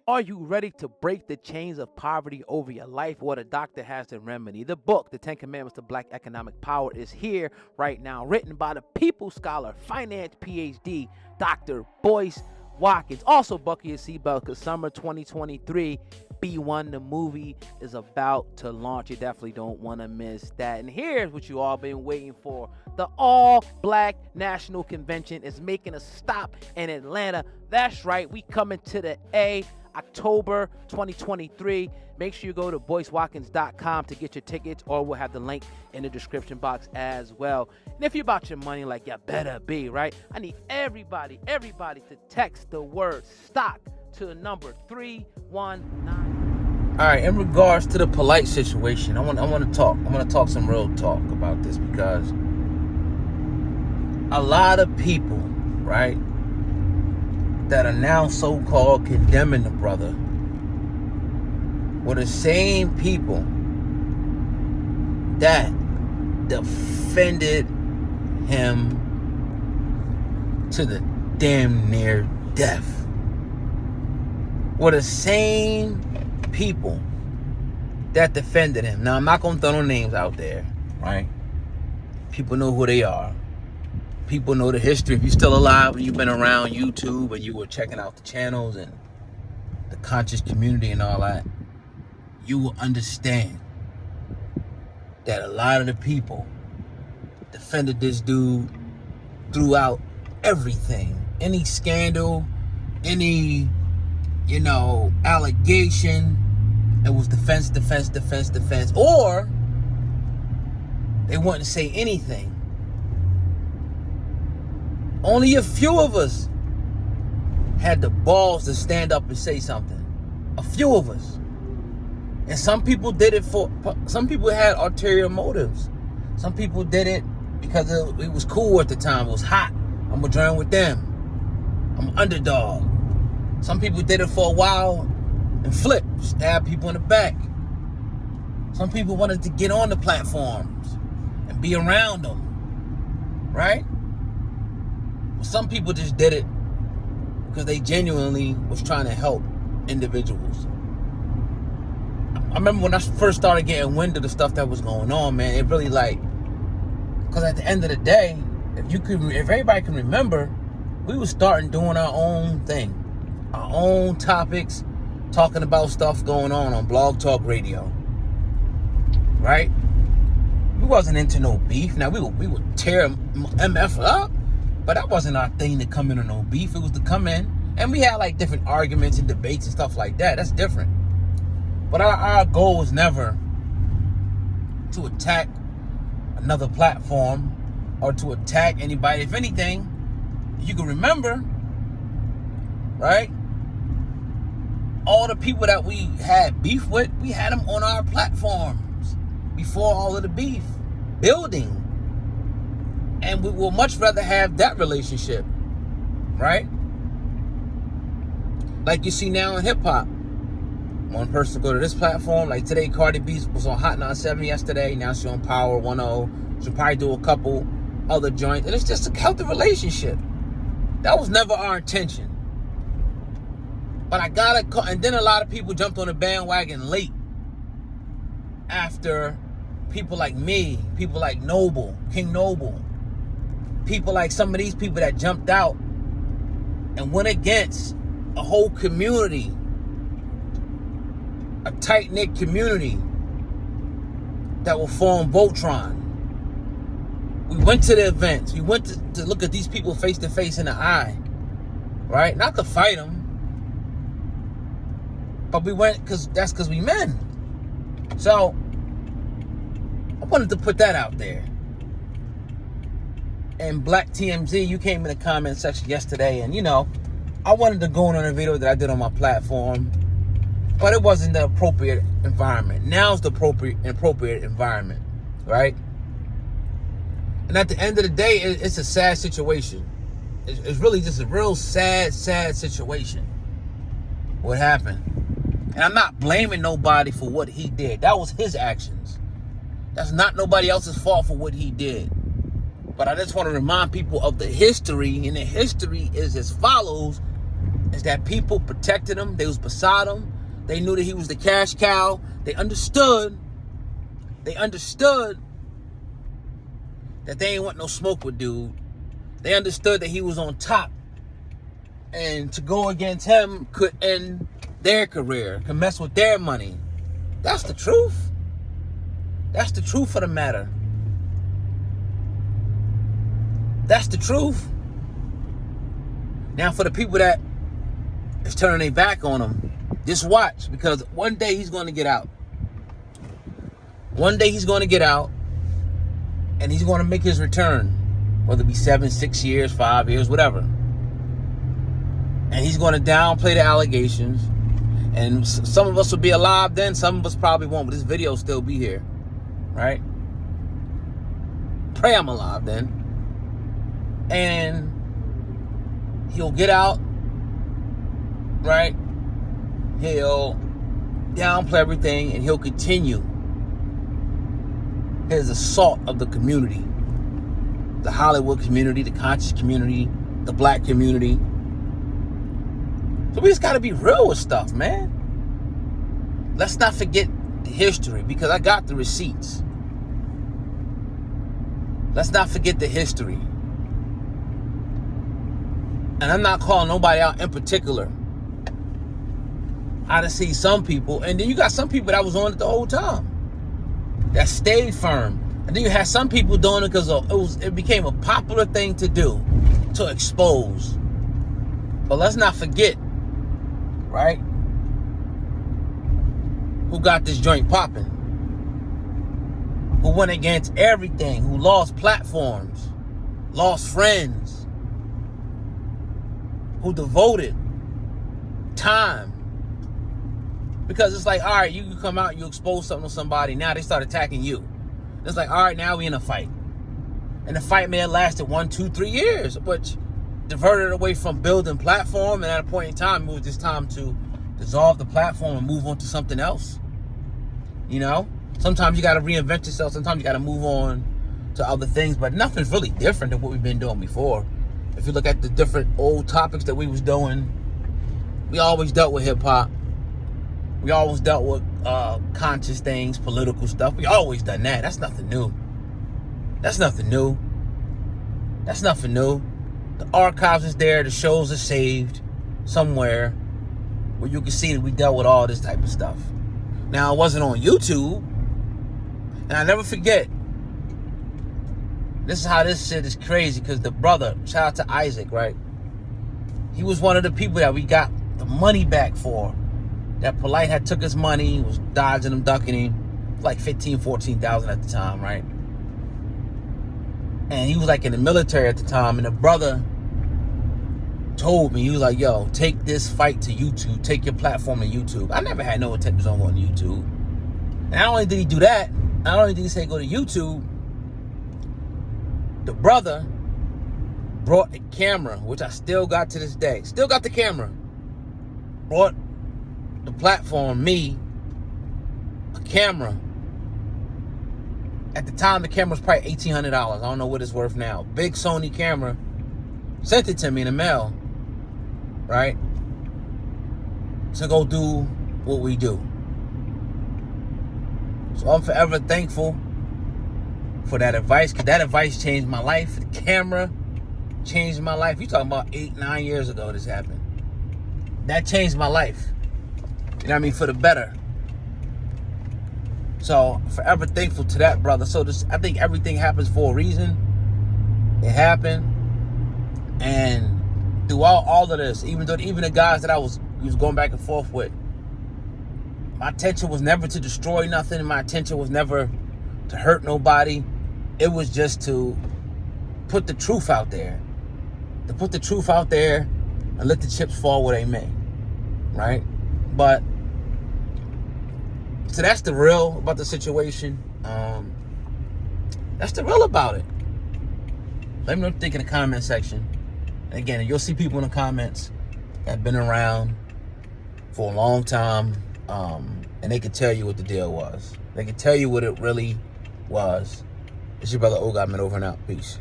Are you ready to break the chains of poverty over your life? What a doctor has the remedy. The book, The 10 Commandments to Black Economic Power, is here right now, written by the People Scholar, finance PhD, Dr. Boyce Watkins. Also, buckle your seatbelt because summer 2023 B1, the movie, is about to launch. You definitely don't want to miss that. And here's what you all been waiting for. The All Black National Convention is making a stop in Atlanta. That's right, we coming to the A, October 2023. Make sure you go to boycewatkins.com to get your tickets, or we'll have the link in the description box as well. And if you're about your money like you better be, right? I need everybody to text the word stock to the number 319. All right, in regards to the Polight situation, I want to talk some real talk about this, because a lot of people, right, that are now so-called condemning the brother were the same people that defended him to the damn near death. Were the same people that defended him. Now, I'm not going to throw no names out there, right? People know who they are. People know the history. If you're still alive and you've been around YouTube and you were checking out the channels and the conscious community and all that, you will understand that a lot of the people defended this dude throughout everything. Any scandal, any, allegation, it was defense, or they wouldn't say anything. Only a few of us had the balls to stand up and say something. A few of us. And some people did it some people had ulterior motives. Some people did it because it was cool at the time. It was hot. I'm going to join with them. I'm an underdog. Some people did it for a while and flip, stab people in the back. Some people wanted to get on the platforms and be around them, right? Well, some people just did it because they genuinely was trying to help individuals. I remember when I first started getting wind of the stuff that was going on, man, it really because at the end of the day, if everybody can remember, we were starting doing our own thing, our own topics, talking about stuff going on Blog Talk Radio, right? We wasn't into no beef. Now, we would tear MF up, but that wasn't our thing to come in on no beef. It was to come in, and we had like different arguments and debates and stuff like that. That's different. But our goal was never to attack another platform or to attack anybody. If anything, you can remember, right? All the people that we had beef with, we had them on our platforms before all of the beef building. And we will much rather have that relationship, right? Like you see now in hip-hop. One person go to this platform. Like today, Cardi B was on Hot 97 yesterday. Now she's on Power 10. She'll probably do a couple other joints. And it's just a healthy relationship. That was never our intention. But and then a lot of people jumped on the bandwagon late. After people like me, people like Noble, King Noble, people like some of these people that jumped out and went against a whole community, a tight-knit community that will form Voltron. We went to the events. We went to look at these people face to face in the eye, right? Not to fight them, but we went because we men. So I wanted to put that out there. And Black TMZ, you came in the comment section yesterday, and I wanted to go on a video that I did on my platform, but it wasn't the appropriate environment. Now's the appropriate environment, right? And at the end of the day, it's a sad situation. It's really just a real sad situation. What happened? And I'm not blaming nobody for what he did. That was his actions. That's not nobody else's fault for what he did. But I just want to remind people of the history, and the history is as follows. is that people protected him. They was beside him. They knew that he was the cash cow. They understood that they ain't want no smoke with dude. They understood that he was on top. And to go against him could end their career, could mess with their money. That's the truth. That's the truth of the matter. That's the truth. Now, for the people that is turning their back on him, just watch, because one day he's going to get out. One day he's going to get out, and he's going to make his return, whether it be 7, 6 years, 5 years, whatever. And he's going to downplay the allegations. And some of us will be alive then, some of us probably won't, but this video will still be here, right? Pray I'm alive then. And he'll get out, right? He'll downplay everything, and he'll continue his assault of the community. The Hollywood community, the conscious community, the black community. So we just got to be real with stuff, man. Let's not forget the history, because I got the receipts. Let's not forget the history. And I'm not calling nobody out in particular. I done see some people, and then you got some people that was on it the whole time, that stayed firm. And then you had some people doing it because it became a popular thing to do, to expose. But let's not forget, right, who got this joint popping, who went against everything, who lost platforms, lost friends, who devoted time. Because it's like, all right, you come out, you expose something to somebody, now they start attacking you. It's like, all right, now we in a fight. And the fight may have lasted 1, 2, 3 years, which diverted away from building platform, and at a point in time, it was just time to dissolve the platform and move on to something else. You know? Sometimes you got to reinvent yourself. Sometimes you got to move on to other things, but nothing's really different than what we've been doing before. If you look at the different old topics that we was doing, we always dealt with hip-hop. We always dealt with conscious things, political stuff. We always done that. That's nothing new. That's nothing new. That's nothing new. The archives is there. The shows are saved somewhere where you can see that we dealt with all this type of stuff. Now, it wasn't on YouTube. And I never forget. This is how this shit is crazy, because the brother, shout out to Isaac, right? He was one of the people that we got the money back for. That Polight had took his money, was dodging him, ducking him, like 15, 14,000 at the time, right? And he was like in the military at the time, and the brother told me, he was like, yo, take this fight to YouTube, take your platform to YouTube. I never had no intentions on going to YouTube. And not only did he do that, not only did he say go to YouTube, the brother brought a camera, which I still got to this day. Still got the camera. Brought the platform, me, a camera. At the time, the camera was probably $1,800. I don't know what it's worth now. Big Sony camera. Sent it to me in the mail, right? To go do what we do. So I'm forever thankful for that advice, because that advice changed my life. The camera changed my life. You talking about 8, 9 years ago this happened. That changed my life. You know what I mean? For the better. So, forever thankful to that, brother. So, I think everything happens for a reason. It happened. And throughout all of this, even the guys that I was going back and forth with, my intention was never to destroy nothing. My intention was never to hurt nobody. It was just to put the truth out there. To put the truth out there and let the chips fall where they may. Right? But so that's the real about the situation. That's the real about it. Let me know what you think in the comment section. And again, you'll see people in the comments that have been around for a long time, and they can tell you what the deal was. They can tell you what it really was. It's your brother O God, man, over and out. Peace.